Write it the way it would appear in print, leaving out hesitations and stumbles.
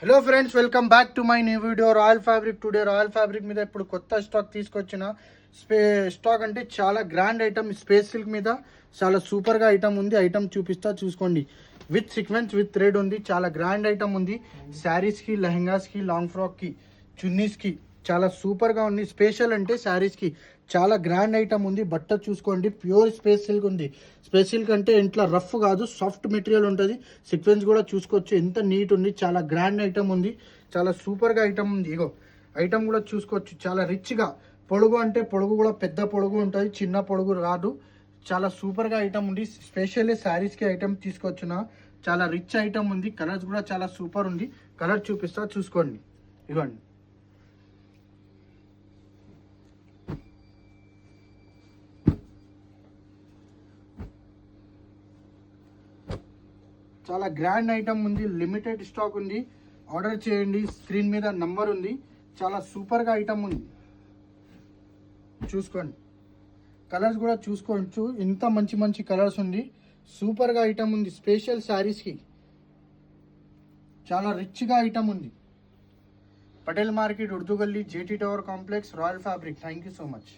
Hello friends, welcome back to my new video royal fabric. Today royal fabric మీద ఇప్పుడు కొత్త stock తీసుకొచ్చిన stock అంటే చాలా గ్రాండ్ ఐటమ్. స్పేస్ సిల్క్ మీద చాలా సూపర్గా ఐటమ్ ఉంది. ఐటమ్ చూపిస్తా, చూసుకోండి. విత్ సీక్వెన్స్ విత్ థ్రెడ్ ఉంది. చాలా గ్రాండ్ ఐటమ్ ఉంది. శారీస్కి, లెహంగాస్కి, లాంగ్ ఫ్రాక్కి, చున్నీస్కి చాలా సూపర్గా ఉంది. స్పెషల్ అంటే శారీస్కి చాలా గ్రాండ్ ఐటమ్ ఉంది. బట్ట చూసుకోండి, ప్యూర్ స్పేస్ సిల్క్ ఉంది. స్పేస్ సిల్క్ అంటే ఇంట్లో రఫ్ కాదు, సాఫ్ట్ మెటీరియల్ ఉంటుంది. సీక్వెన్స్ కూడా చూసుకోవచ్చు, ఎంత నీట్ ఉంది. చాలా గ్రాండ్ ఐటమ్ ఉంది, చాలా సూపర్గా ఐటమ్ ఉంది. ఇగో ఐటమ్ కూడా చూసుకోవచ్చు, చాలా రిచ్గా. పొడుగు అంటే పొడుగు కూడా పెద్ద పొడుగు ఉంటుంది, చిన్న పొడుగు రాదు. చాలా సూపర్గా ఐటమ్ ఉంది. స్పెషల్లీ శారీస్కి ఐటమ్ తీసుకొచ్చిన చాలా రిచ్ ఐటమ్ ఉంది. కలర్స్ కూడా చాలా సూపర్ ఉంది. కలర్ చూపిస్తా, చూసుకోండి. ఇవ్వండి, చాలా గ్రాండ్ ఐటమ్ ఉంది. లిమిటెడ్ స్టాక్ ఉంది. ఆర్డర్ చేయండి, స్క్రీన్ మీద నంబర్ ఉంది. చాలా సూపర్గా ఐటమ్ ఉంది, చూసుకోండి. కలర్స్ కూడా చూసుకోవచ్చు, ఇంత మంచి మంచి కలర్స్ ఉంది. సూపర్గా ఐటమ్ ఉంది. స్పెషల్ శారీస్కి చాలా రిచ్గా ఐటమ్ ఉంది. పటేల్ మార్కెట్, ఉర్దూ గల్లీ, JT tower complex, royal fabric. Thank you so much.